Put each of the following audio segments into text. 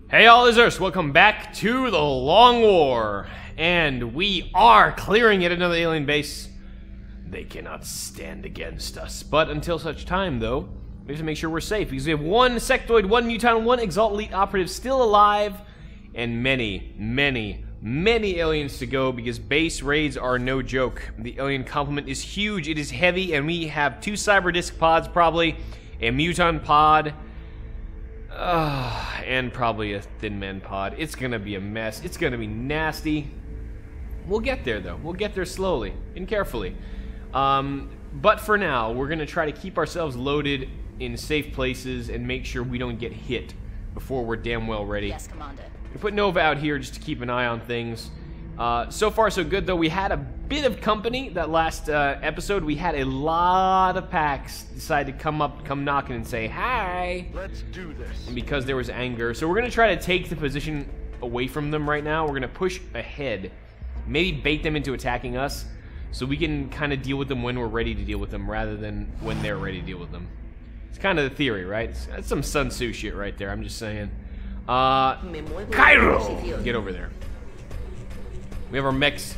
Hey all lizards, welcome back to the Long War. And we are clearing yet another alien base. They cannot stand against us. But until such time though, we have to make sure we're safe. Because we have one sectoid, one muton, one Exalt Elite operative still alive. And many aliens to go, because base raids are no joke. The alien complement is huge, it is heavy, and we have 2 cyber disc pods probably, a muton pod, and probably a thin man pod. It's gonna be a mess. It's gonna be nasty. We'll get there though. We'll get there slowly and carefully. But for now, we're gonna try to keep ourselves loaded in safe places and make sure we don't get hit before we're damn well ready. Yes, Commander. We put Nova out here just to keep an eye on things. So far so good though. We had a bit of company that last episode. We had a lot of packs decide to come knocking and say hi. Let's do this. And because there was anger, so we're gonna try to take the position away from them right now. We're gonna push ahead, maybe bait them into attacking us, so we can kind of deal with them when we're ready to deal with them, rather than when they're ready to deal with them. It's kind of the theory, right? That's some Sun Tzu shit right there. I'm just saying. Cairo, get over there. We have our mechs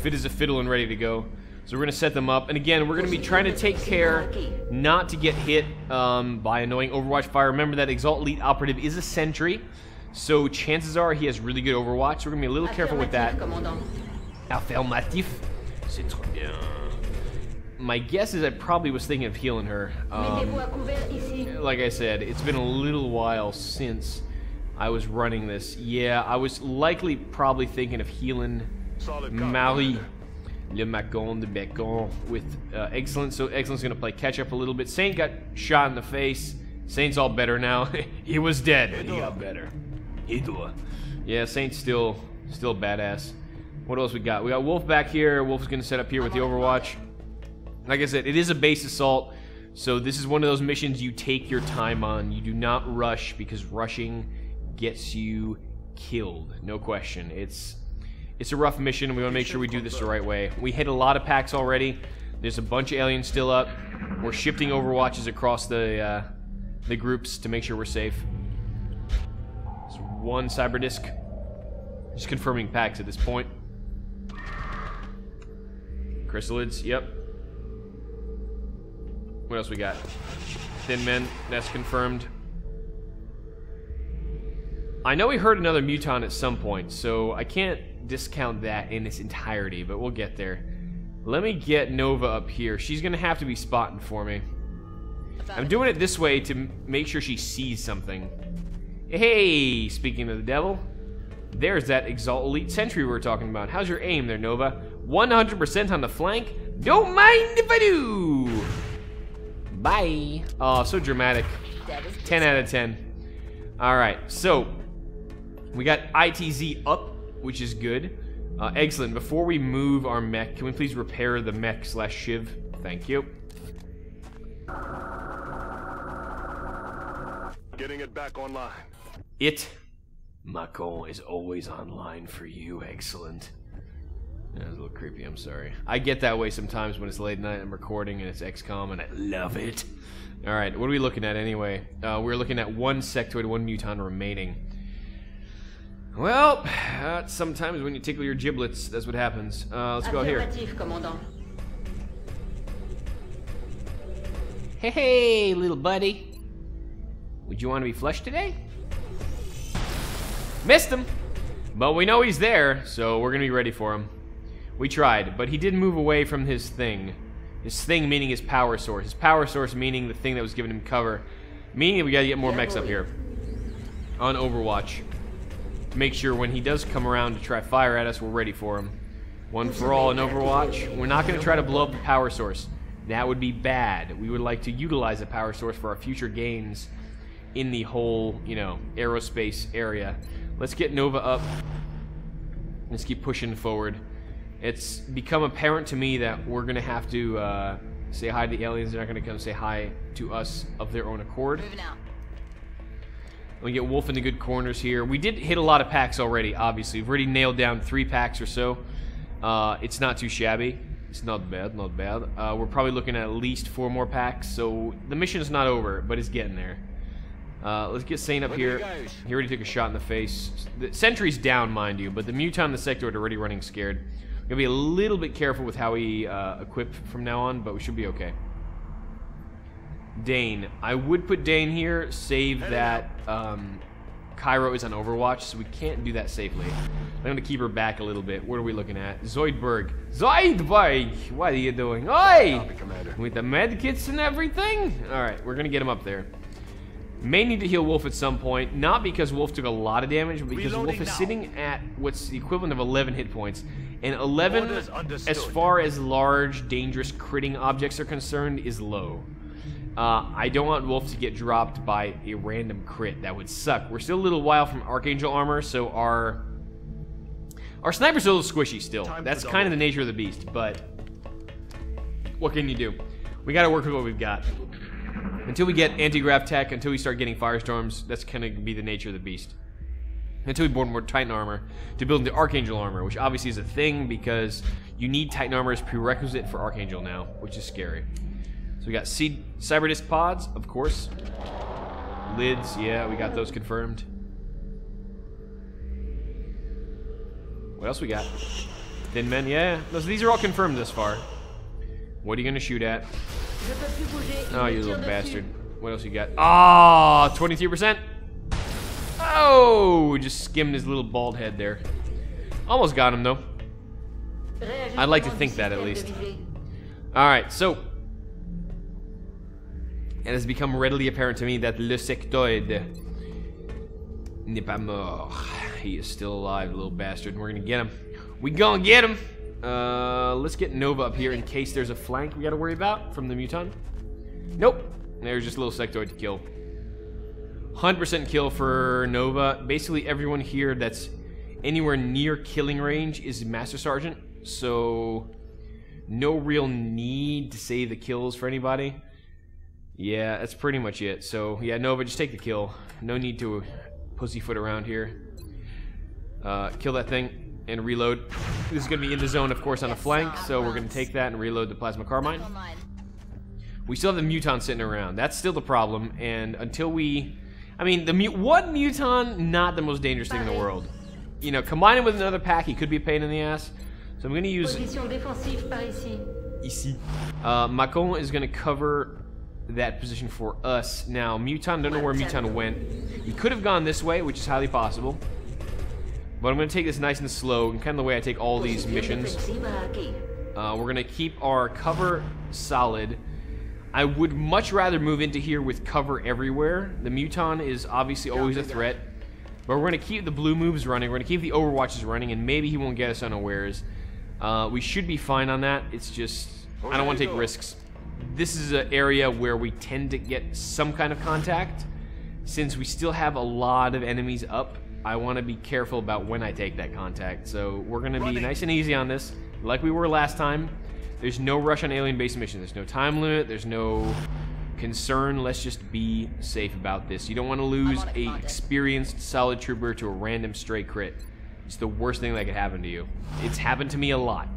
fit as a fiddle and ready to go. So we're going to set them up. And again, we're going to be trying to take care not to get hit by annoying Overwatch fire. Remember that Exalt Elite operative is a sentry, so chances are he has really good Overwatch. So we're going to be a little careful with that. Affirmatif. C'est trop bien. My guess is I probably was thinking of healing her. Like I said, it's been a little while since I was running this. Yeah, I was likely probably thinking of healing Marie Le Macon de Bacon with Excellence. So Excellence gonna play catch up a little bit. Saint got shot in the face. Saint's all better now. He was dead, but he got better. Yeah, Saint's still badass. What else we got? We got Wolf back here. Wolf's gonna set up here with the Overwatch. Like I said, it is a base assault, so this is one of those missions you take your time on. You do not rush, because rushing gets you killed, no question. It's a rough mission, and we want to make sure we do this the right way. We hit a lot of packs already. There's a bunch of aliens still up. We're shifting Overwatches across the groups to make sure we're safe. There's one cyber disc. Just confirming packs at this point. Chrysalids, yep. What else we got? Thin men, that's confirmed. I know we heard another muton at some point, so I can't discount that in its entirety, but we'll get there. Let me get Nova up here. She's gonna have to be spotting for me. I'm doing it this way to make sure she sees something. Hey, speaking of the devil, there's that Exalt Elite Sentry we were talking about. How's your aim there, Nova? 100% on the flank? Don't mind if I do! Bye. Oh, so dramatic. 10 out of 10. Alright, so we got ITZ up, which is good. Excellent. Before we move our mech, can we please repair the mech / shiv? Thank you. Getting it back online. Macon is always online for you. Excellent. That was a little creepy, I'm sorry. I get that way sometimes when it's late night, I'm recording and it's XCOM and I love it. Alright, what are we looking at anyway? We're looking at 1 sectoid, 1 muton remaining. Well, sometimes when you tickle your giblets, that's what happens. Let's go here. Hey, little buddy. Would you want to be flushed today? Missed him! But we know he's there, so we're gonna be ready for him. We tried, but he did move away from his thing. His thing meaning his power source. His power source meaning the thing that was giving him cover. Meaning that we gotta get more mechs up here. On Overwatch. To make sure when he does come around to try fire at us, we're ready for him. One for all in Overwatch. We're not gonna try to blow up the power source. That would be bad. We would like to utilize the power source for our future gains in the whole, you know, aerospace area. Let's get Nova up. Let's keep pushing forward. It's become apparent to me that we're gonna have to say hi to the aliens. They're not gonna come say hi to us of their own accord. We get Wolf in the good corners here. We did hit a lot of packs already, obviously. We've already nailed down 3 packs or so. It's not too shabby. It's not bad, not bad. We're probably looking at least 4 more packs, so the mission is not over, but it's getting there. Let's get Sane up here. He already took a shot in the face. The sentry's down, mind you, but the Muton and the Sectoid are already running scared. We're gonna be a little bit careful with how we equip from now on, but we should be okay. Dane. I would put Dane here, save that Cairo is on Overwatch, so we can't do that safely. I'm gonna keep her back a little bit. What are we looking at? Zoidberg. Zoidberg! What are you doing? Oi! With the med kits and everything? Alright, we're gonna get him up there. May need to heal Wolf at some point, not because Wolf took a lot of damage, but because Wolf is sitting at what's the equivalent of 11 hit points. And 11, as far as large, dangerous critting objects are concerned, is low. I don't want Wolf to get dropped by a random crit. That would suck. We're still a little while from Archangel armor, so our sniper's a little squishy still. That's kind of the nature of the beast, but what can you do? We gotta work with what we've got. Until we get anti-grav tech, until we start getting firestorms, that's gonna be the nature of the beast. Until we build more Titan armor to build into Archangel armor, which obviously is a thing because you need Titan armor as prerequisite for Archangel now, which is scary. So we got Cyber Disc pods, of course. Lids, yeah, we got those confirmed. What else we got? Thin Men, yeah. These are all confirmed this far. What are you gonna shoot at? Oh, you little bastard. What else you got? Ah, 23%. Oh, just skimmed his little bald head there. Almost got him though. I'd like to think that at least. Alright, so it has become readily apparent to me that Le Sectoid n'est pas mort. He is still alive, little bastard. We're gonna get him. We gonna get him. Let's get Nova up here in case there's a flank we gotta worry about from the Muton. Nope. There's just a little Sectoid to kill. 100% kill for Nova. Basically everyone here that's anywhere near killing range is Master Sergeant, so no real need to save the kills for anybody. Yeah, that's pretty much it. So yeah, Nova, just take the kill. No need to pussyfoot around here. Kill that thing and reload. This is going to be in the zone, of course, on the flank, so we're going to take that and reload the Plasma Carbine. We still have the Muton sitting around. That's still the problem, and until we... I mean, one Muton, not the most dangerous thing in the world. You know, combine him with another pack, he could be a pain in the ass. So I'm going to use... Ici. Macon is going to cover that position for us. Now, Muton, don't know where Muton went. He could have gone this way, which is highly possible. But I'm going to take this nice and slow, and kind of the way I take all these missions. We're going to keep our cover solid. I would much rather move into here with cover everywhere. The Muton is obviously always a threat. But we're going to keep the blue moves running. We're going to keep the Overwatches running, and maybe he won't get us unawares. We should be fine on that. It's just, I don't want to take risks. This is an area where we tend to get some kind of contact. Since we still have a lot of enemies up, I want to be careful about when I take that contact. So we're going to be nice and easy on this, like we were last time. There's no rush on alien base mission. There's no time limit. There's no concern. Let's just be safe about this. You don't want to lose a experienced solid trooper to a random stray crit. It's the worst thing that could happen to you. It's happened to me a lot.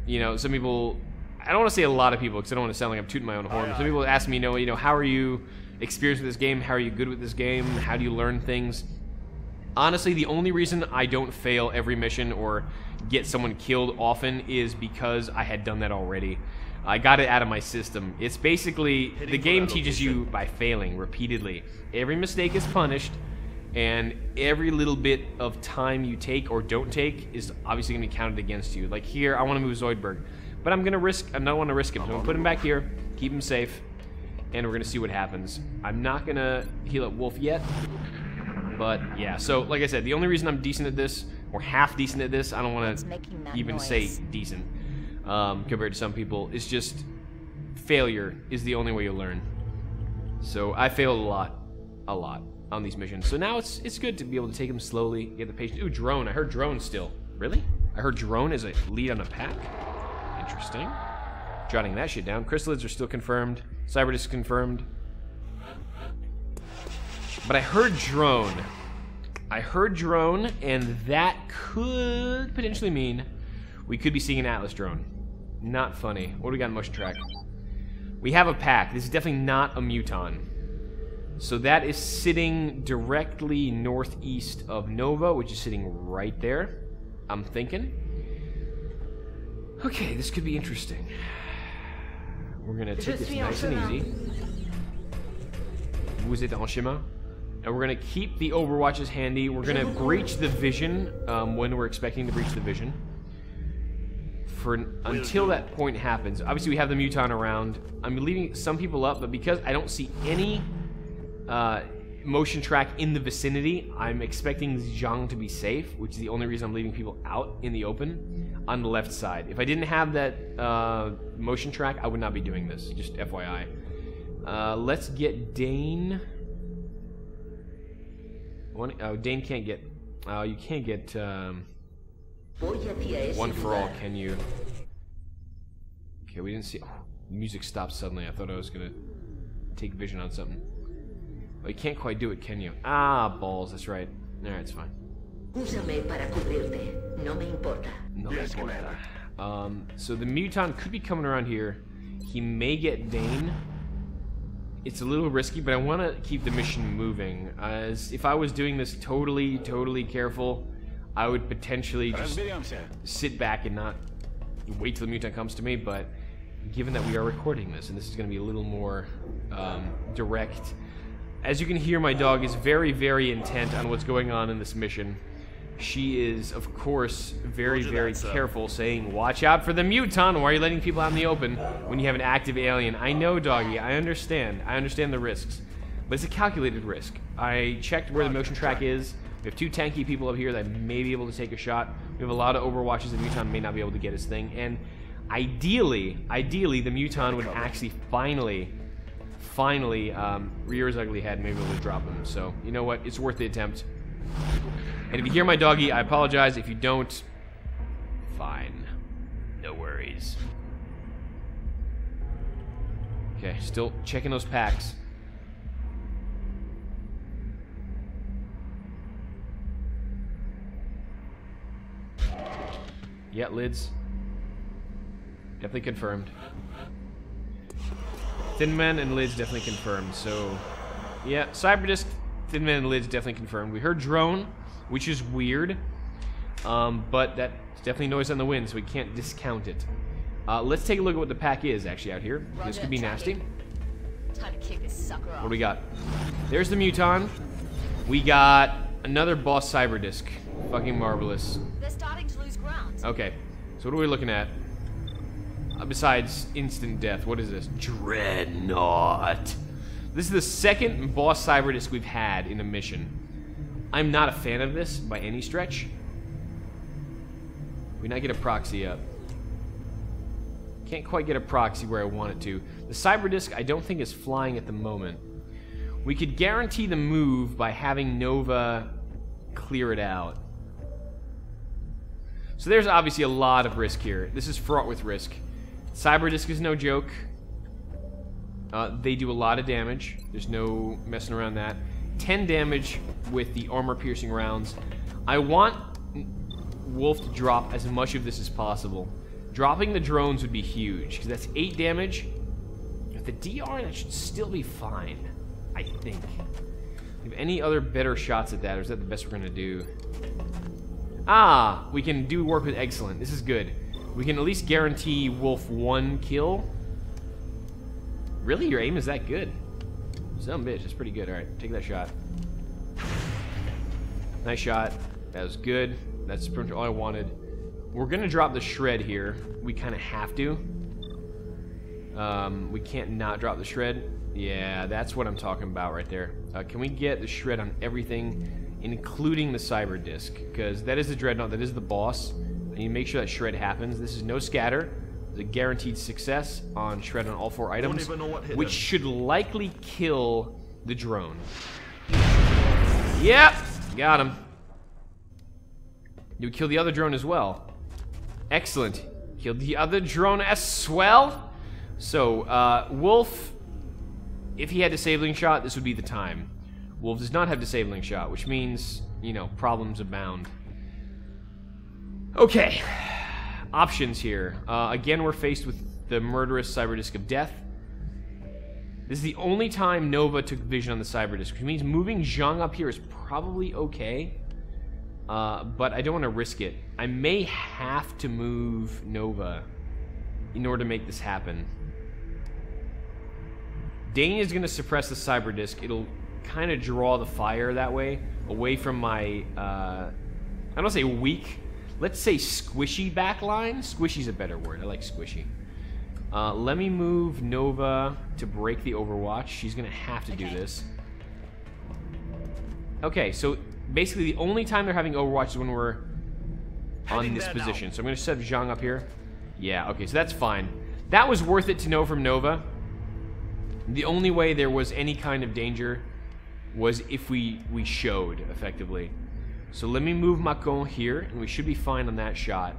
You know, some people... I don't want to say a lot of people because I don't want to sound like I'm tooting my own horn. Some people ask me, you know, how are you experienced with this game? How are you good with this game? How do you learn things? Honestly, the only reason I don't fail every mission or get someone killed often is because I had done that already. I got it out of my system. It's basically, the game teaches you by failing repeatedly. Every mistake is punished, and every little bit of time you take or don't take is obviously going to be counted against you. Like here, I want to move Zoidberg. But I don't want to risk him. So I'm going to put him back here, keep him safe, and we're going to see what happens. I'm not going to heal up Wolf yet, but yeah. So, like I said, the only reason I'm decent at this, or half decent at this, I don't want to even say decent compared to some people, is just failure is the only way you learn. So I failed a lot on these missions. So now it's good to be able to take them slowly, get the patience. Ooh, drone. I heard drone still. Really? I heard drone as a lead on a pack? Interesting. Jotting that shit down. Chrysalids are still confirmed. Cyberdisc confirmed. But I heard drone. I heard drone, and that could potentially mean we could be seeing an Atlas drone. Not funny. What do we got in motion track? We have a pack. This is definitely not a Muton. So that is sitting directly northeast of Nova, which is sitting right there, I'm thinking. Okay, this could be interesting. We're gonna take this nice and easy. Vous êtes en chemin? And we're gonna keep the overwatches handy. We're gonna breach the vision when we're expecting to breach the vision. Until that point happens. Obviously, we have the Muton around. I'm leaving some people up, but because I don't see any motion track in the vicinity, I'm expecting Zhang to be safe, which is the only reason I'm leaving people out in the open on the left side. If I didn't have that motion track, I would not be doing this, just FYI. Let's get Dane. Oh, Dane can't get... you can't get... one for all, can you? Okay, we didn't see... Oh, music stopped suddenly. I thought I was gonna take vision on something. Oh, you can't quite do it, can you? Ah, balls, that's right. Alright, it's fine. Úsame para cubrirte. No me importa. No me importa. So the Muton could be coming around here. He may get Dane. It's a little risky, but I want to keep the mission moving. As if I was doing this totally careful, I would potentially just sit back and not wait till the Muton comes to me, but given that we are recording this, and this is going to be a little more direct, as you can hear, my dog is very intent on what's going on in this mission. She is, of course, very careful, saying, watch out for the Muton. Why are you letting people out in the open when you have an active alien? I know, doggy. I understand. I understand the risks. But it's a calculated risk. I checked where the motion track is. We have two tanky people up here that may be able to take a shot. We have a lot of overwatches. The Muton may not be able to get his thing. And ideally, the Muton would actually finally rear his ugly head and maybe able to drop him. So, you know what? It's worth the attempt. And if you hear my doggy, I apologize. If you don't, fine. No worries. Okay, still checking those packs. Yeah, lids. Definitely confirmed. Thin Man and lids definitely confirmed. So, yeah, Cyberdisk, Thin Man and lids definitely confirmed. We heard drone, which is weird, but that's definitely noise on the wind, so we can't discount it. Let's take a look at what the pack is actually out here. This could be nasty. Time to kick this sucker off. What do we got? There's the Muton. We got another boss Cyberdisk. Fucking marvelous. They're starting to lose ground. Okay, so what are we looking at? Besides instant death, what is this? Dreadnought. This is the second boss Cyberdisk we've had in a mission. I'm not a fan of this by any stretch. We not get a proxy up. Can't quite get a proxy where I want it to. The Cyberdisk I don't think is flying at the moment. We could guarantee the move by having Nova clear it out. So there's obviously a lot of risk here. This is fraught with risk. Cyberdisk is no joke. They do a lot of damage. There's no messing around that. 10 damage with the armor-piercing rounds. I want Wolf to drop as much of this as possible. Dropping the drones would be huge, because that's 8 damage. With the DR, that should still be fine, I think. Do you have any other better shots at that, or is that the best we're going to do? Ah, we can do work with Excellent. This is good. We can at least guarantee Wolf 1 kill. Really? Your aim is that good? Some bitch, that's pretty good. Alright, take that shot. Nice shot. That was good. That's pretty much all I wanted. We're gonna drop the shred here. We kind of have to. We can't not drop the shred. Yeah, that's what I'm talking about right there. Can we get the shred on everything, including the Cyberdisk? Because that is the Dreadnought, that is the boss. I need to make sure that shred happens. This is no scatter. It's a guaranteed success on shred on all 4 items, which should likely kill the drone. Yep, got him. Did we kill the other drone as well? Excellent. Killed the other drone as well. So, Wolf, if he had disabling shot, this would be the time. Wolf does not have disabling shot, which means, you know, problems abound. Okay. Options here. Again, we're faced with the murderous Cyberdisk of Death. This is the only time Nova took vision on the cyber disc, which means moving Zhang up here is probably okay. But I don't want to risk it. I may have to move Nova in order to make this happen. Dane is going to suppress the cyber disc. It'll kind of draw the fire that way, away from my, I don't say weak, let's say squishy backline. Squishy's a better word. I like squishy. Let me move Nova to break the Overwatch. She's going to have to do this. Okay, so basically the only time they're having Overwatch is when we're on this position. So I'm going to set Zhang up here. Yeah, okay, so that's fine. That was worth it to know from Nova. The only way there was any kind of danger was if we showed, effectively. So let me move Macon here, and we should be fine on that shot.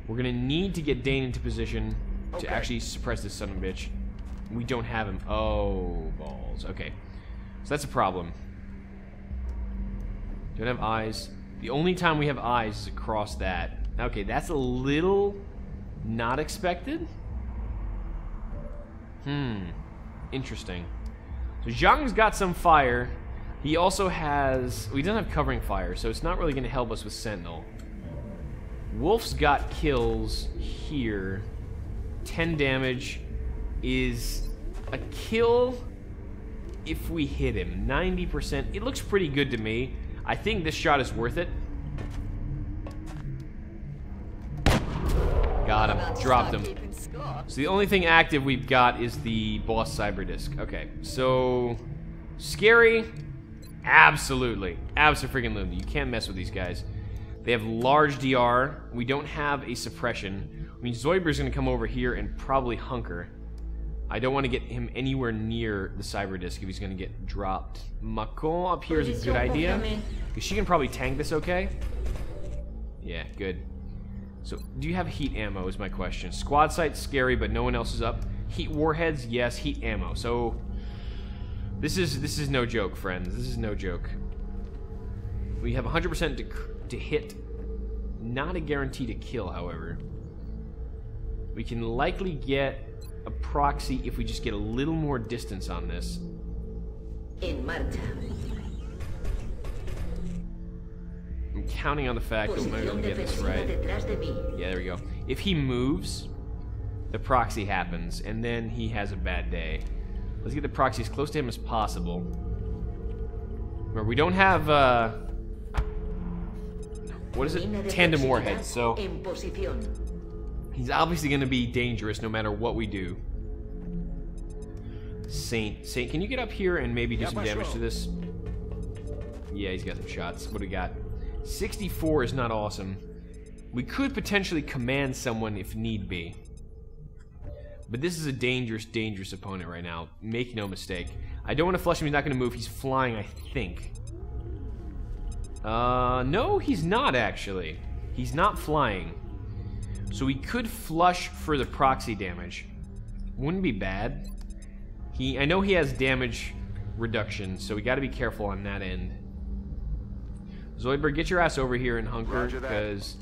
We're going to need to get Dane into position to actually suppress this son of a bitch. We don't have him. Oh, balls. Okay. So that's a problem. Don't have eyes. The only time we have eyes is across that. Okay, that's a little not expected. Interesting. So Zhang's got some fire. He also has... Well, he doesn't have covering fire, so it's not really going to help us with Sentinel. Wolf's got kills here. 10 damage is a kill if we hit him. 90%. It looks pretty good to me. I think this shot is worth it. Got him. Dropped him. So the only thing active we've got is the boss cyber disc. Okay, so... Scary? Absolutely. Abso-freaking-lutely. You can't mess with these guys. They have large DR. We don't have a suppression. I mean, Zoidberg's going to come over here and probably hunker. I don't want to get him anywhere near the cyber disc if he's going to get dropped. Macon up here is a good idea, because she can probably tank this okay. Yeah, good. So, do you have heat ammo is my question. Squad site's scary, but no one else is up. Heat warheads, yes. Heat ammo. So, this is no joke, friends. This is no joke. We have 100% to hit. Not a guarantee to kill, however. We can likely get a proxy if we just get a little more distance on this. En marcha. I'm counting on the fact that we're going to get this right. Yeah, there we go. If he moves, the proxy happens, and then he has a bad day. Let's get the proxy as close to him as possible. Remember, we don't have, what is it? Tandem warheads, so he's obviously going to be dangerous no matter what we do. Saint, can you get up here and maybe do some damage to this? Yeah, he's got some shots. What do we got? 64 is not awesome. We could potentially command someone if need be. But this is a dangerous, dangerous opponent right now. Make no mistake. I don't want to flush him. He's not going to move. He's flying, I think. No, he's not, actually. He's not flying. So we could flush for the proxy damage. Wouldn't be bad. I know he has damage reduction, so we got to be careful on that end. Zoidberg, get your ass over here and hunker, because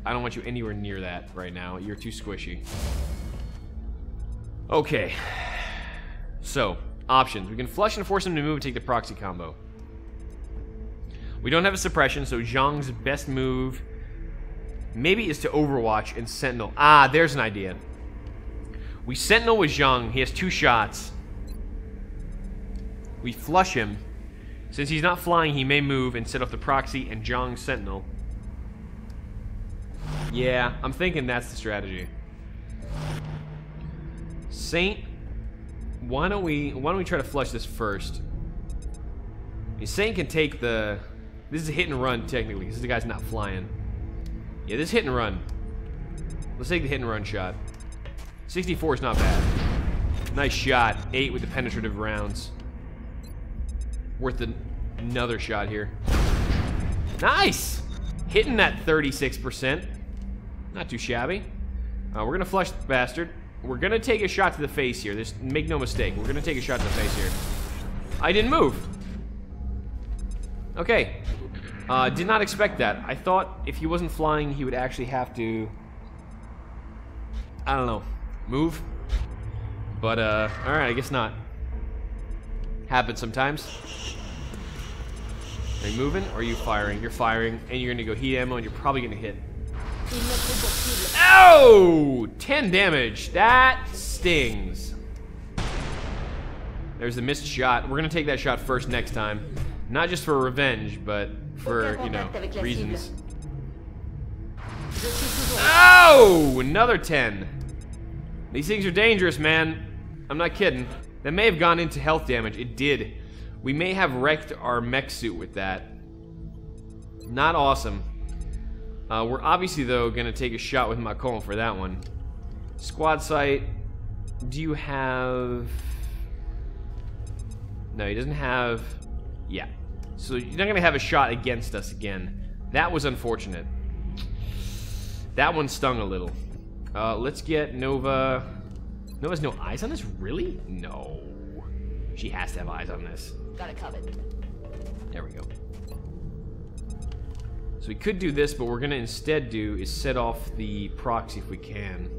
I don't want you anywhere near that right now. You're too squishy. Okay. So, options. We can flush and force him to move and take the proxy combo. We don't have a suppression, so Zhang's best move maybe is to Overwatch and Sentinel. Ah, there's an idea. We Sentinel with Zhang. He has 2 shots. We flush him. Since he's not flying, he may move and set off the proxy and Zhang Sentinel. Yeah, I'm thinking that's the strategy. Saint, why don't we try to flush this first? Saint can take the... This is a hit and run, technically, because the guy's not flying. Yeah, this hit and run. Let's take the hit and run shot. 64 is not bad. Nice shot. 8 with the penetrative rounds. Worth another shot here. Nice! Hitting that 36%. Not too shabby. We're going to flush the bastard. We're going to take a shot to the face here. Make no mistake. We're going to take a shot to the face here. I didn't move. Okay. Did not expect that. I thought if he wasn't flying, he would actually have to... I don't know. Move. But, alright, I guess not. Happens sometimes. Are you moving or are you firing? You're firing, and you're gonna go heat ammo, and you're probably gonna hit. Oh! 10 damage. That stings. There's a missed shot. We're gonna take that shot first next time. Not just for revenge, but for, you know, reasons. Oh! Another 10. These things are dangerous, man. I'm not kidding. That may have gone into health damage. It did. We may have wrecked our mech suit with that. Not awesome. We're obviously, though, going to take a shot with Macon for that one. Squad sight. Do you have... No, he doesn't have... Yeah. So you're not going to have a shot against us again. That was unfortunate. That one stung a little. Let's get Nova... Nova's no eyes on this? Really? No. She has to have eyes on this. Got it covered. There we go. So we could do this, but what we're gonna instead do is set off the proxy if we can.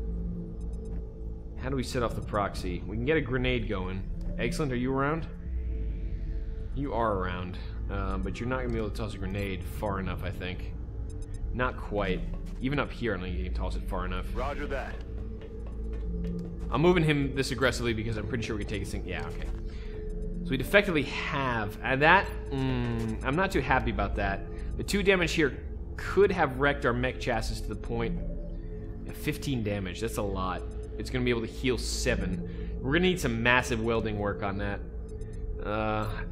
How do we set off the proxy? We can get a grenade going. Excellent, are you around? You are around, but you're not gonna be able to toss a grenade far enough, I think. Not quite. Even up here, I don't think you can toss it far enough. Roger that. I'm moving him this aggressively because I'm pretty sure we can take his thing. Yeah, okay. So we'd effectively have that. I'm not too happy about that. The 2 damage here could have wrecked our mech chassis to the point. 15 damage. That's a lot. It's going to be able to heal 7. We're going to need some massive welding work on that.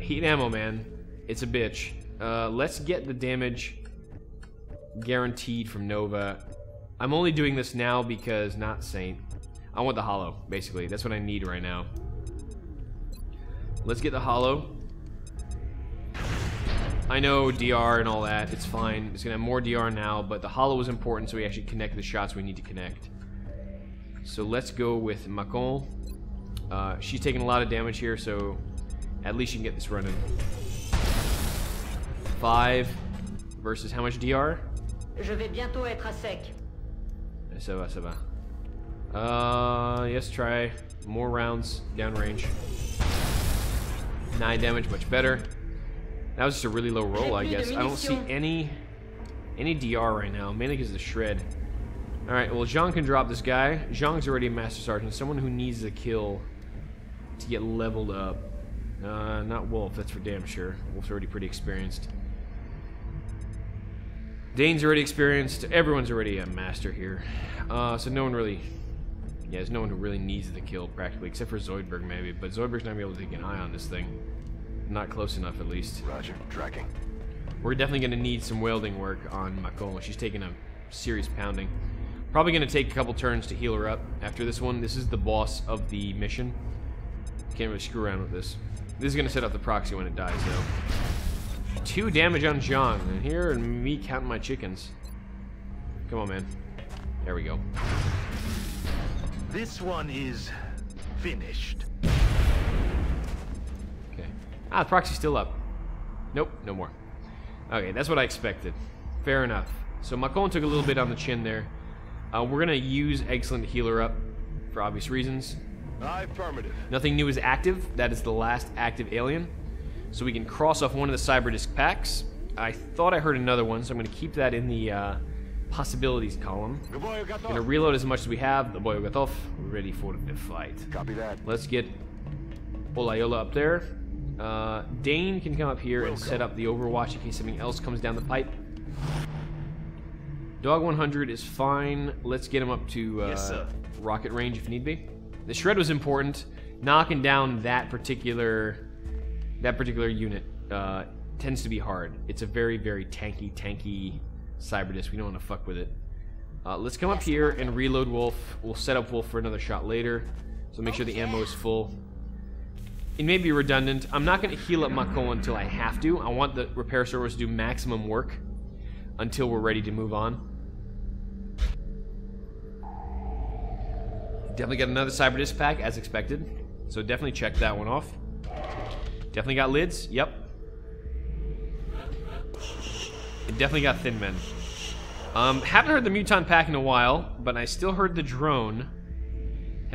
Heat ammo, man. It's a bitch. Let's get the damage guaranteed from Nova. I'm only doing this now because not Saint. I want the hollow, basically. That's what I need right now. Let's get the hollow. I know DR and all that. It's fine. It's going to have more DR now, but the hollow is important so we actually connect the shots we need to connect. So let's go with Macon. She's taking a lot of damage here, so at least you can get this running. 5 versus how much DR? Je vais bientôt être à sec. Ça va, ça va. Yes, try more rounds downrange. 9 damage, much better. That was just a really low roll, I guess. I don't see any DR right now, mainly because of the shred. Alright, well, Zhang can drop this guy. Zhang's already a Master Sergeant, someone who needs a kill to get leveled up. Not Wolf, that's for damn sure. Wolf's already pretty experienced. Dane's already experienced. Everyone's already a Master here. So no one really... Yeah, there's no one who really needs the kill, practically, except for Zoidberg, maybe. But Zoidberg's not going to be able to take an eye on this thing. Not close enough, at least. Roger, tracking. We're definitely going to need some welding work on Macon. She's taking a serious pounding. Probably going to take a couple turns to heal her up after this one. This is the boss of the mission. Can't really screw around with this. This is going to set off the proxy when it dies, though. 2 damage on Zhang. And here, and me counting my chickens. Come on, man. There we go. This one is finished. Okay. Ah, the proxy's still up. Nope, no more. Okay, that's what I expected. Fair enough. So Macon took a little bit on the chin there. We're going to use Excellent to heal her up for obvious reasons. Affirmative. Nothing new is active. That is the last active alien. So we can cross off one of the Cyberdisk packs. I thought I heard another one, so I'm going to keep that in the possibilities column. Going to reload as much as we have. The boy got off. We're ready for the fight. Copy that. Let's get Olayola up there. Dane can come up here and set up the Overwatch in case something else comes down the pipe. Dog 100 is fine. Let's get him up to rocket range if need be. The shred was important. Knocking down that particular unit tends to be hard. It's a very, very tanky Cyberdisk. We don't want to fuck with it. Let's come up here and reload Wolf. We'll set up Wolf for another shot later. So make sure the ammo is full. It may be redundant. I'm not going to heal up Macon until I have to. I want the repair service to do maximum work until we're ready to move on. Definitely got another Cyberdisk pack, as expected. So definitely check that one off. Definitely got lids. Yep. It definitely got Thin Men. Haven't heard the Muton pack in a while, but I still heard the drone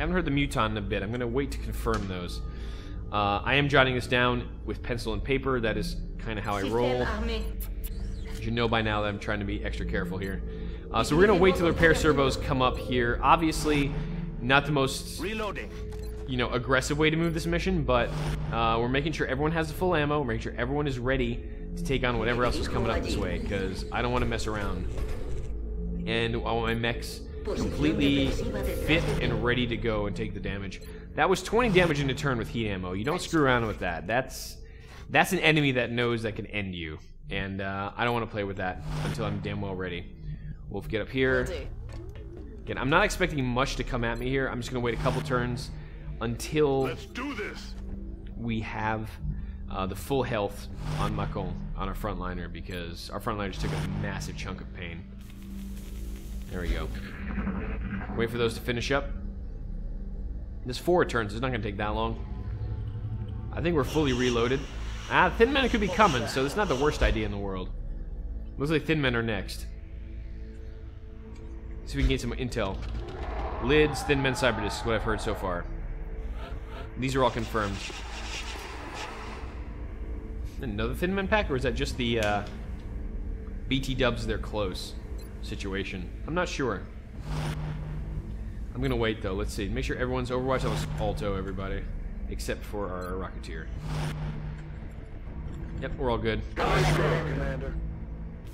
Haven't heard the muton in a bit. I'm going to wait to confirm those. I am jotting this down with pencil and paper. That is kind of how I roll. You should know by now that I'm trying to be extra careful here. So we're going to wait till the repair servos come up here. Obviously, not the most, you know, aggressive way to move this mission, but we're making sure everyone has the full ammo. We're making sure everyone is ready to take on whatever else is coming up this way, because I don't want to mess around. And I want my mechs completely fit and ready to go and take the damage. That was 20 damage in a turn with heat ammo. You don't screw around with that. That's an enemy that knows that can end you. And I don't want to play with that until I'm damn well ready. Wolf, get up here. Again, I'm not expecting much to come at me here. I'm just going to wait a couple turns until we have the full health on Macon, on our frontliner, because our frontliner just took a massive chunk of pain. There we go. Wait for those to finish up. There's 4 turns. It's not going to take that long. I think we're fully reloaded. Thin men could be coming, so it's not the worst idea in the world. Looks like thin men are next. See if we can get some intel. Lids, thin men, cyber discs, what I've heard so far. These are all confirmed. Another thin men pack, or is that just the BT dubs, they're close situation? I'm not sure. I'm gonna wait though. Let's see. Make sure everyone's Overwatch. That was Alto, everybody, except for our Rocketeer. Yep, we're all good.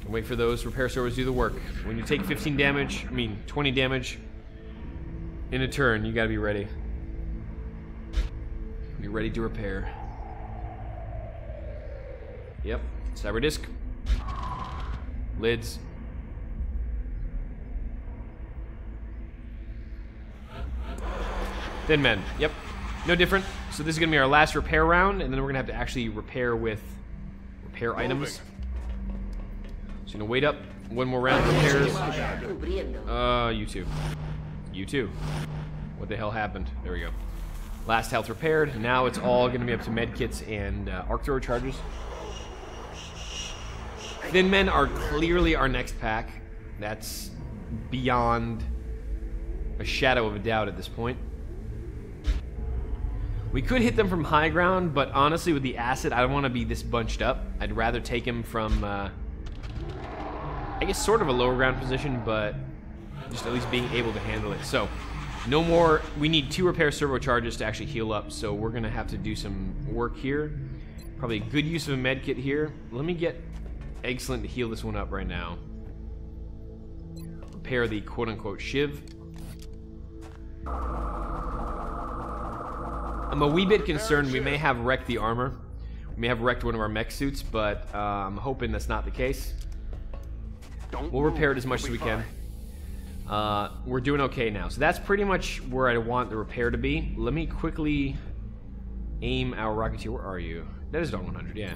Wait for those repair servers to do the work. When you take 20 damage in a turn, you gotta be ready. Be ready to repair. Yep, cyber disc. Lids. Thin men. Yep, no different. So this is gonna be our last repair round, and then we're gonna have to actually repair with repair items. So gonna wait up one more round of repairs. You two. You two. What the hell happened? There we go. Last health repaired. Now it's all gonna be up to medkits and arc thrower charges. Thin men are clearly our next pack. That's beyond a shadow of a doubt at this point. We could hit them from high ground, but honestly, with the acid, I don't want to be this bunched up. I'd rather take him from, I guess, sort of a lower ground position, but just at least being able to handle it. So, no more. We need 2 repair servo charges to actually heal up, so we're going to have to do some work here. Probably a good use of a med kit here. Let me get Excellent to heal this one up right now. Repair the quote-unquote shiv. I'm a wee bit concerned we may have wrecked the armor. We may have wrecked one of our mech suits, but I'm hoping that's not the case. We'll repair it as much as we can. We're doing okay now. So that's pretty much where I want the repair to be. Let me quickly aim our Rocketeer. Where are you? That is Dawn 100, yeah.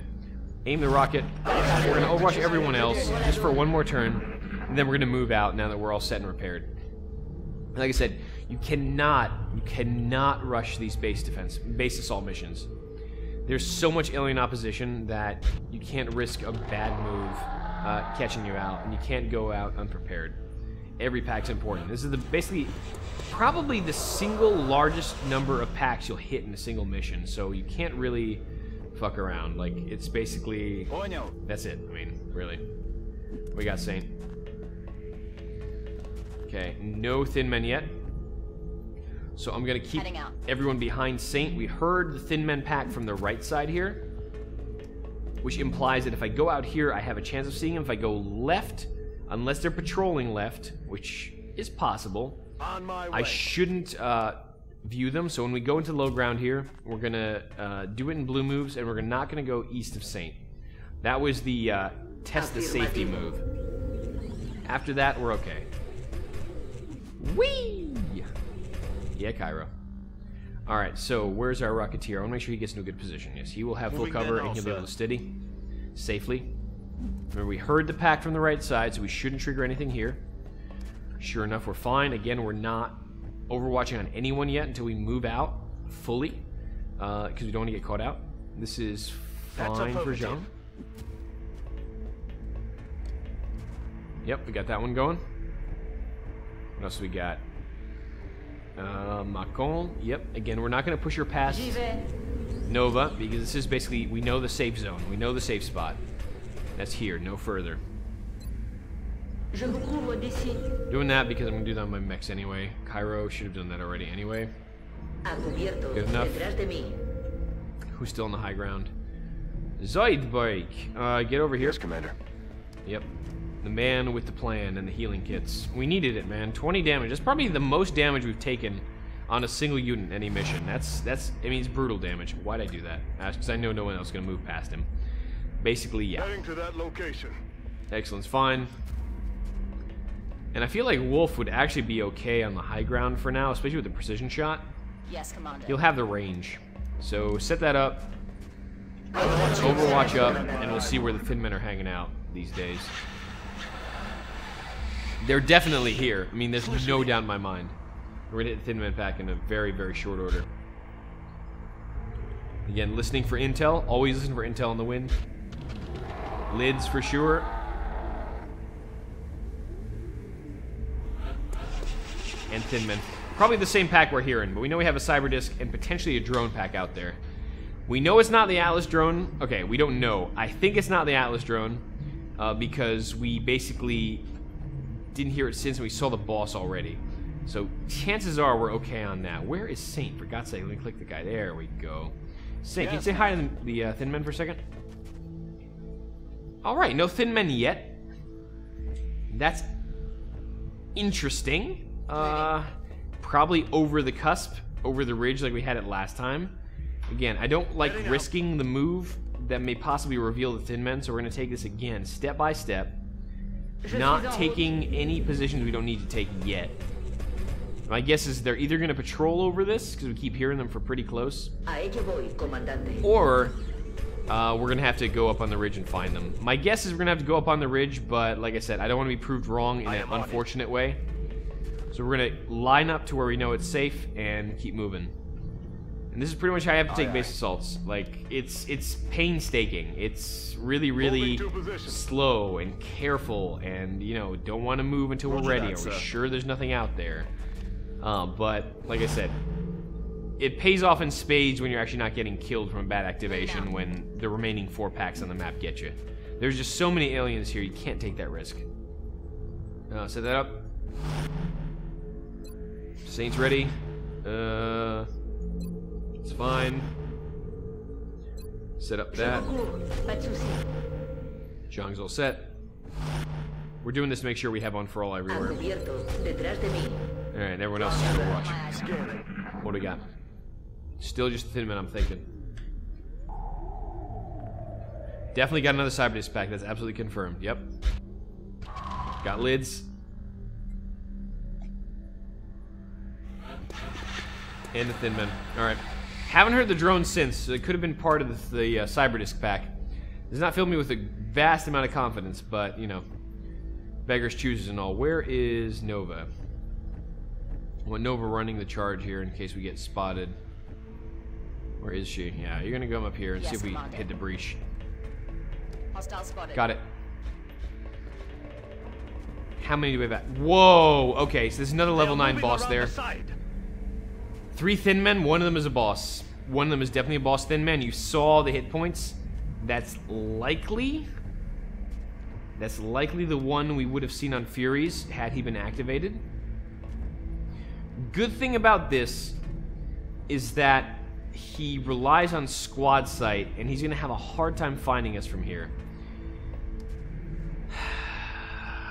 Aim the rocket. We're going to overwatch everyone else just for one more turn, and then we're going to move out now that we're all set and repaired. Like I said, you cannot rush these base assault missions. There's so much alien opposition that you can't risk a bad move catching you out, and you can't go out unprepared. Every pack's important. This is basically probably the single largest number of packs you'll hit in a single mission, so you can't really fuck around. Like, it's basically, that's it. I mean, really. We got Saint. Okay, no thin men yet. So I'm gonna keep everyone behind Saint. We heard the thin men pack from the right side here, which implies that if I go out here, I have a chance of seeing them. If I go left, unless they're patrolling left, which is possible, I shouldn't view them. So when we go into low ground here, we're gonna do it in blue moves, and we're not gonna go east of Saint. That was the test the safety move. After that, we're okay. Whee! Yeah, Cairo. Alright, so where's our Rocketeer? I want to make sure he gets into a good position. Yes, he will have full cover, and he'll be able to steady safely. Remember, we heard the pack from the right side, so we shouldn't trigger anything here. Sure enough, we're fine. Again, we're not overwatching on anyone yet until we move out fully, because we don't want to get caught out. This is fine for Jean. Yep, we got that one going. What else we got? Macon. Yep. Again, we're not going to push her past J'y vais. Nova, because this is basically, we know the safe zone. We know the safe spot. That's here, no further. Je vous couvre d'ici. Doing that because I'm going to do that on my mechs anyway. Cairo should have done that already anyway. A cubierto. Good enough. Detrás de mí. Who's still on the high ground? Zoidbike. Get over here. Yes, Commander. Yep. The man with the plan and the healing kits. We needed it, man. 20 damage. That's probably the most damage we've taken on a single unit in any mission. That's I mean, it's brutal damage. Why'd I do that? Because I know no one else is going to move past him. Basically, yeah. Heading to that location. Excellent's fine. And I feel like Wolf would actually be okay on the high ground for now, especially with the precision shot. Yes, Commander. He'll have the range. So set that up. Overwatch up, and we'll see where the Thin Men are hanging out these days. They're definitely here. I mean, there's no doubt in my mind. We're gonna hit Thin Men back in a very, very short order. Again, listening for intel. Always listen for intel on the wind. Lids for sure. And Thin Men. Probably the same pack we're hearing, but we know we have a cyber disc and potentially a drone pack out there. We know it's not the Atlas drone. Okay, we don't know. I think it's not the Atlas drone because we basically didn't hear it since we saw the boss already. So chances are we're okay on that. Where is Saint? For God's sake, let me click the guy. There we go. Saint, can you say hi to the Thin Men for a second? Alright, no Thin Men yet. That's interesting. Probably over the cusp, over the ridge like we had it last time. Again, I don't like risking the move that may possibly reveal the Thin Men, so we're going to take this again, step by step. Not taking any positions we don't need to take yet. My guess is they're either going to patrol over this, because we keep hearing them for pretty close, A ello voy, comandante. or we're going to have to go up on the ridge and find them. My guess is we're going to have to go up on the ridge, but like I said, I don't want to be proved wrong in an unfortunate way. So we're going to line up to where we know it's safe and keep moving. And this is pretty much how I have to take base assaults. Like, it's painstaking. It's really, really slow and careful, and, you know, don't want to move until we're ready. Are we sure there's nothing out there? But, like I said, it pays off in spades when you're actually not getting killed from a bad activation when the remaining 4 packs on the map get you. There's just so many aliens here, you can't take that risk. Set that up. Saints ready. It's fine. Set up that. Zhang's all set. We're doing this to make sure we have on for all everywhere. Alright, everyone else is going to watch. What do we got? Still just the Thin Men, I'm thinking. Definitely got another cyber disc pack, that's absolutely confirmed. Yep. Got lids. And the Thin Men. Alright. Haven't heard the drone since, so it could have been part of the cyber disc pack. Does not fill me with a vast amount of confidence, but, you know, beggars chooses and all. Where is Nova? I want Nova running the charge here in case we get spotted. Where is she? Yeah, you're gonna come up here and see if we hit the breach. Hostile spotted. Got it. How many do we have at? Whoa! Okay, so there's another level 9 boss there. 3 Thin Men, one of them is a boss. One of them is definitely a boss Thin Man. You saw the hit points. That's likely the one we would have seen on Furies had he been activated. Good thing about this is that he relies on squad sight, and he's going to have a hard time finding us from here.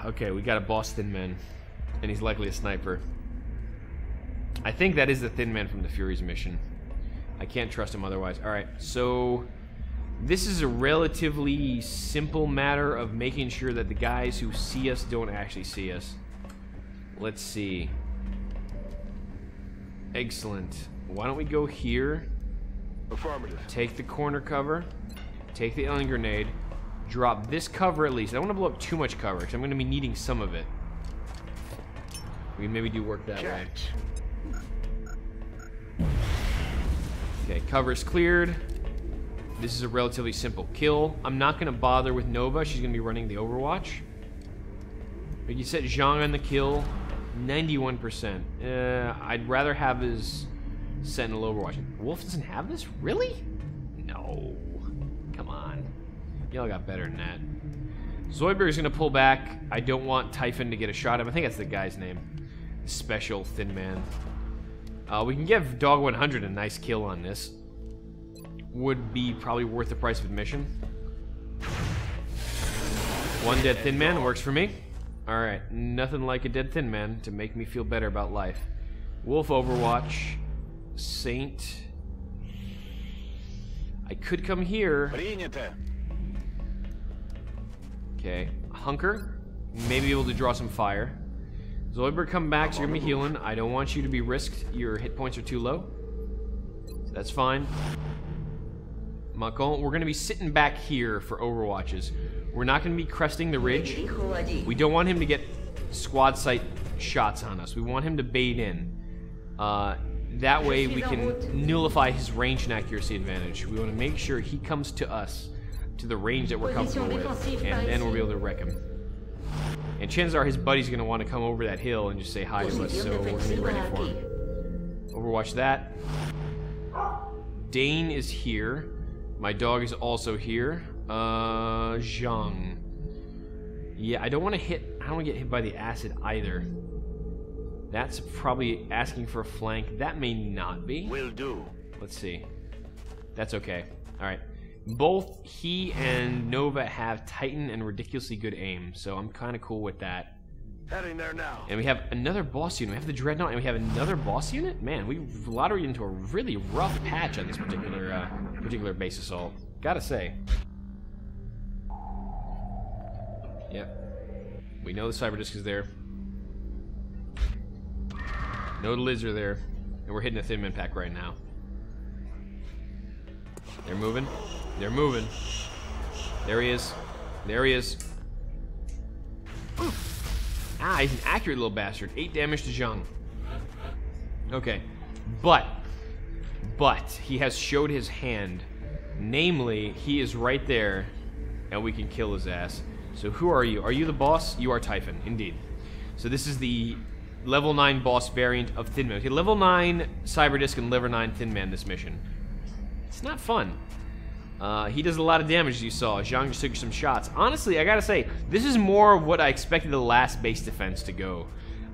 Okay, we got a boss Thin Man, and he's likely a sniper. I think that is the Thin Man from the Furies mission. I can't trust him otherwise. Alright, so this is a relatively simple matter of making sure that the guys who see us don't actually see us. Let's see. Excellent. Why don't we go here? Affirmative. Take the corner cover. Take the alien grenade. Drop this cover at least. I don't want to blow up too much cover because I'm going to be needing some of it. We can maybe do work that way. Okay, cover's cleared. This is a relatively simple kill. I'm not going to bother with Nova. She's going to be running the Overwatch. But you set Zhang on the kill. 91%. I'd rather have his Sentinel Overwatch. Wolf doesn't have this? Really? No. Come on. Y'all got better than that. Zoidberg's gonna pull back. I don't want Typhon to get a shot at him. I think that's the guy's name. Special Thin Man. We can give Dog 100 a nice kill on this. Would be probably worth the price of admission. One dead Thin Man works for me. Alright, nothing like a dead Thin Man to make me feel better about life. Wolf Overwatch. Saint. I could come here. Okay. Hunker. Maybe be able to draw some fire. Zoidberg, come back, so you're gonna be healing. I don't want you to be risked. Your hit points are too low. So that's fine. Macon, we're gonna be sitting back here for Overwatches. We're not gonna be cresting the ridge. We don't want him to get squad sight shots on us. We want him to bait in. That way we can nullify his range and accuracy advantage. We want to make sure he comes to us, to the range that we're comfortable with, and then we'll be able to wreck him. And chances are his buddy's going to want to come over that hill and just say hi to us, so we're going to be ready for him. Overwatch that. Dane is here. My dog is also here. Zhang. Yeah, I don't want to get hit by the acid either. That's probably asking for a flank. That may not be. Will do. Let's see. That's okay. Alright. Both he and Nova have Titan and ridiculously good aim, so I'm kind of cool with that. Heading there now. And we have another boss unit. We have the Dreadnought, and we have another boss unit? Man, we lotteried into a really rough patch on this particular base assault. Gotta say. Yep. We know the Cyber Disc is there. No lids are there, and we're hitting a Thin Man pack right now. They're moving. They're moving. There he is. There he is. Ah, he's an accurate little bastard. 8 damage to Zhang. Okay. But he has showed his hand. Namely, he is right there, and we can kill his ass. So who are you? Are you the boss? You are Typhon, indeed. So this is the level 9 boss variant of Thin Man. Okay, level 9 Cyber Disc and level 9 Thin Man this mission. It's not fun. He does a lot of damage, as you saw. Zhang just took some shots. Honestly, I gotta say, this is more what I expected the last base defense to go.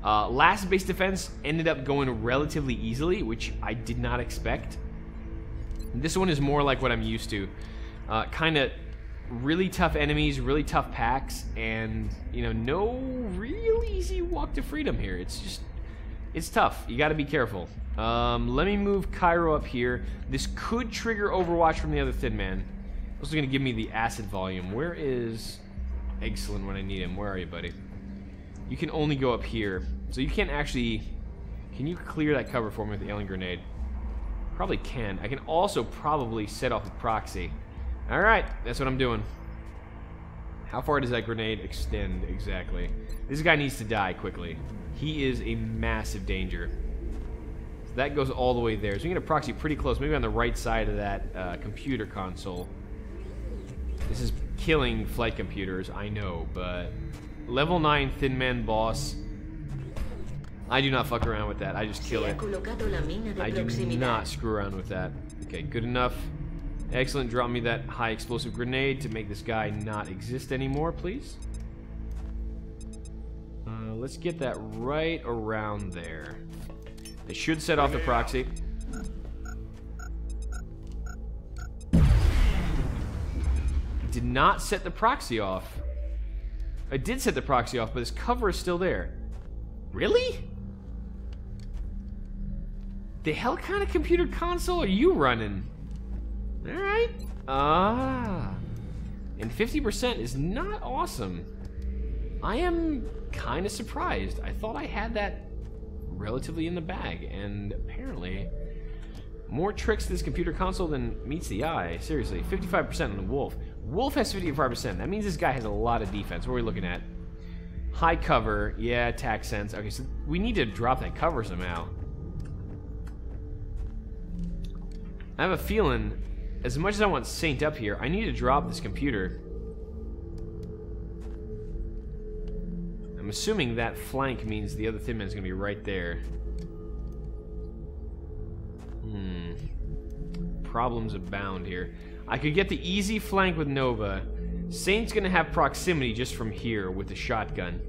Last base defense ended up going relatively easily, which I did not expect. This one is more like what I'm used to. Kind of really tough enemies, really tough packs, and, you know, no real easy walk to freedom here. It's just, it's tough. You gotta be careful. Let me move Cairo up here. This could trigger Overwatch from the other Thin Man. Also gonna give me the acid volume. Where is Excellent when I need him? Where are you, buddy? You can only go up here. So you can't actually... Can you clear that cover for me with the alien grenade? Probably can. I can also probably set off a proxy. Alright, that's what I'm doing. How far does that grenade extend exactly? This guy needs to die quickly. He is a massive danger. So that goes all the way there. So we can get a proxy pretty close, maybe on the right side of that computer console. This is killing flight computers, I know, but level 9 Thin Man boss. I do not fuck around with that. I just kill it. I do not screw around with that. Okay, good enough. Excellent. Drop me that high explosive grenade to make this guy not exist anymore, please. Let's get that right around there. It should set off the proxy. Did not set the proxy off. I did set the proxy off, but this cover is still there. Really? The hell kind of computer console are you running? Alright. And 50% is not awesome. I am kind of surprised. I thought I had that relatively in the bag, and apparently more tricks to this computer console than meets the eye. Seriously, 55% on the Wolf. Wolf has 55%. That means this guy has a lot of defense. What are we looking at? High cover. Yeah, attack sense. Okay, so we need to drop that cover somehow. I have a feeling, as much as I want Saint up here, I need to drop this computer. I'm assuming that flank means the other Thin Man's gonna be right there. Problems abound here. I could get the easy flank with Nova. Saint's gonna have proximity just from here with the shotgun.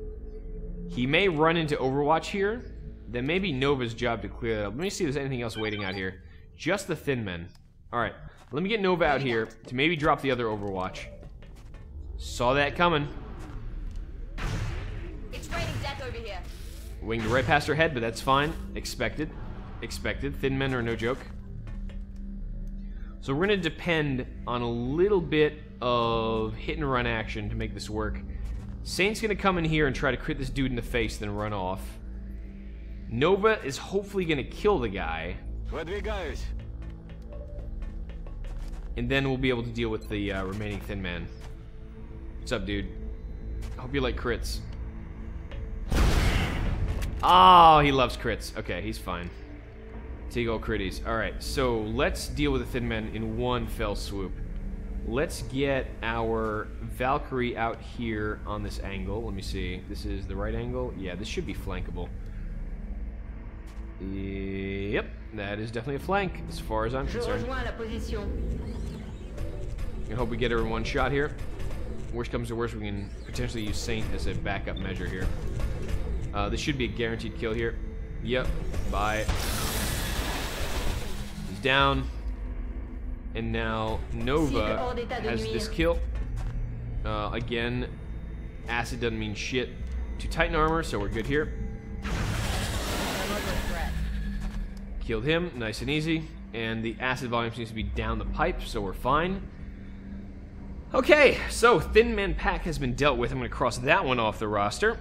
He may run into Overwatch here. Then maybe Nova's job to clear that up. Let me see if there's anything else waiting out here. Just the Thin Men. Alright, let me get Nova out here to maybe drop the other Overwatch. Saw that coming. It's raining death over here. Winged right past her head, but that's fine. Expected. Expected. Thin Men are no joke. So we're going to depend on a little bit of hit and run action to make this work. Saint's going to come in here and try to crit this dude in the face, then run off. Nova is hopefully going to kill the guy. And then we'll be able to deal with the remaining Thin Man. What's up, dude? Hope you like crits. Oh, he loves crits. Okay, he's fine. Take all critties. Alright, so let's deal with the Thin Men in one fell swoop. Let's get our Valkyrie out here on this angle. Let me see. This is the right angle? Yeah, this should be flankable. Yep, that is definitely a flank as far as I'm concerned. I hope we get her in one shot here. Worst comes to worst, we can potentially use Saint as a backup measure here. This should be a guaranteed kill here. Yep, bye. He's down. And now Nova has this kill. Again, acid doesn't mean shit to Titan armor, so we're good here. Killed him, nice and easy. And the acid volume seems to be down the pipe, so we're fine. Okay, so Thin Man pack has been dealt with. I'm going to cross that one off the roster.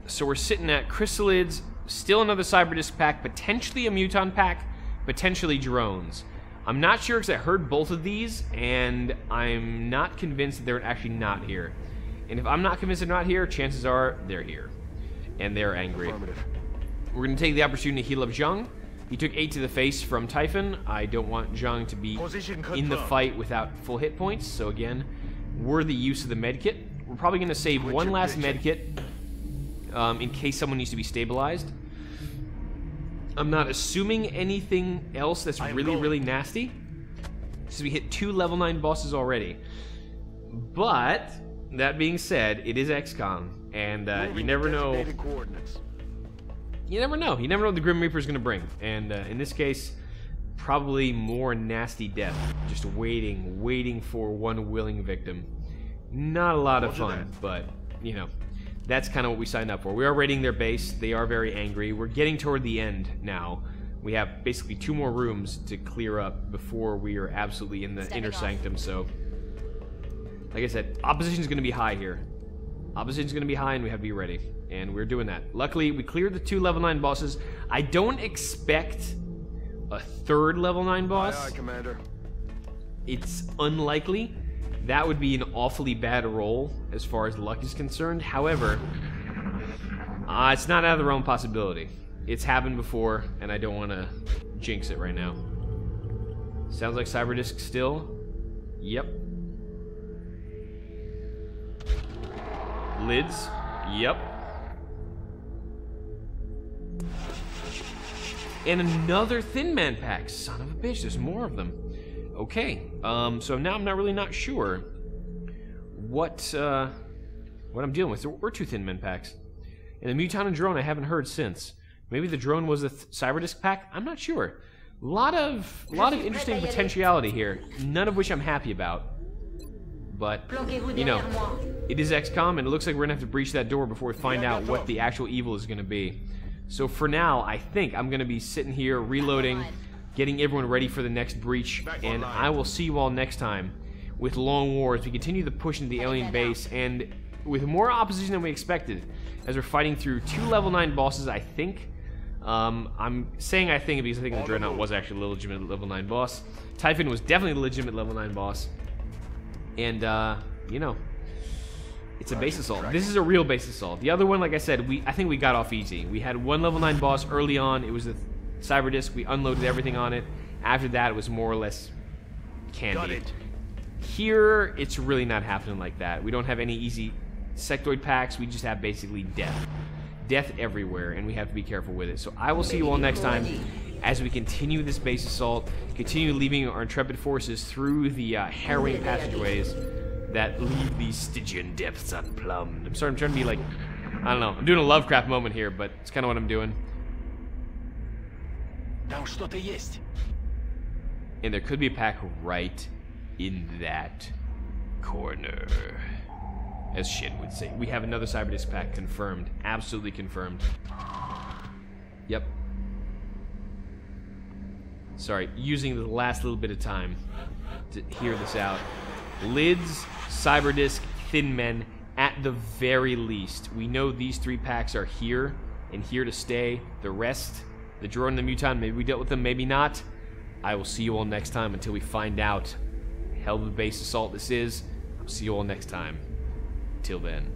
So we're sitting at Chrysalids, still another Cyberdisc pack, potentially a Muton pack, potentially drones. I'm not sure because I heard both of these, and I'm not convinced that they're actually not here. And if I'm not convinced they're not here, chances are they're here. And they're angry. We're going to take the opportunity to heal up Zhang. He took 8 to the face from Typhon. I don't want Zhang to be in the fight without full hit points, so again, worthy use of the medkit. We're probably going to save one last medkit in case someone needs to be stabilized. I'm not assuming anything else that's really, really nasty, since we hit 2 level 9 bosses already. But, that being said, it is XCOM, and you never know. You never know. You never know what the Grim Reaper is going to bring. And in this case, probably more nasty death. Just waiting for one willing victim. Not a lot of fun, but, you know, that's kind of what we signed up for. We are raiding their base. They are very angry. We're getting toward the end now. We have basically 2 more rooms to clear up before we are absolutely in the inner sanctum, so... Like I said, opposition's going to be high here. Opposition's going to be high, and we have to be ready. And we're doing that. Luckily, we cleared the 2 level 9 bosses. I don't expect a 3rd level 9 boss. Aye, aye, Commander. It's unlikely. That would be an awfully bad roll as far as luck is concerned. However, it's not out of the realm of possibility. It's happened before, and I don't want to jinx it right now. Sounds like Cyberdisc still. Yep. Lids. Yep. And another Thin Man pack. Son of a bitch, there's more of them. Okay, so now I'm not sure what I'm dealing with. There were 2 Thin Men packs. And the Muton and Drone I haven't heard since. Maybe the Drone was a Cyberdisc pack? I'm not sure. A lot of interesting potentiality here, none of which I'm happy about. But, you know, it is XCOM, and it looks like we're going to have to breach that door before we find out what the actual evil is going to be. So for now, I think I'm going to be sitting here reloading, getting everyone ready for the next breach, and I will see you all next time with Long War as we continue the push into the alien base, and with more opposition than we expected, as we're fighting through 2 level 9 bosses, I think. I'm saying I think because I think the Dreadnought was actually a legitimate level 9 boss. Typhon was definitely a legitimate level 9 boss. And, you know, it's a base assault. This is a real base assault. The other one, like I said, I think we got off easy. We had 1 level 9 boss early on. It was the Cyberdisc. We unloaded everything on it. After that, it was more or less candy. Here, it's really not happening like that. We don't have any easy sectoid packs. We just have basically death. death everywhere, and we have to be careful with it. So I will see you all next time as we continue this base assault, continue leaving our intrepid forces through the harrowing passageways that leave these Stygian depths unplumbed. I'm sorry, I'm trying to be like, I don't know, I'm doing a Lovecraft moment here, but it's kind of what I'm doing. Там что-то есть. And there could be a pack right in that corner. As Shin would say. We have another Cyberdisc pack confirmed. Absolutely confirmed. Yep. Sorry, using the last little bit of time to hear this out. Lids, Cyberdisc, Thin Men, at the very least. We know these 3 packs are here and here to stay. The rest, the Drone and the Muton, maybe we dealt with them, maybe not. I will see you all next time until we find out hell of a base assault this is. I'll see you all next time. Till then.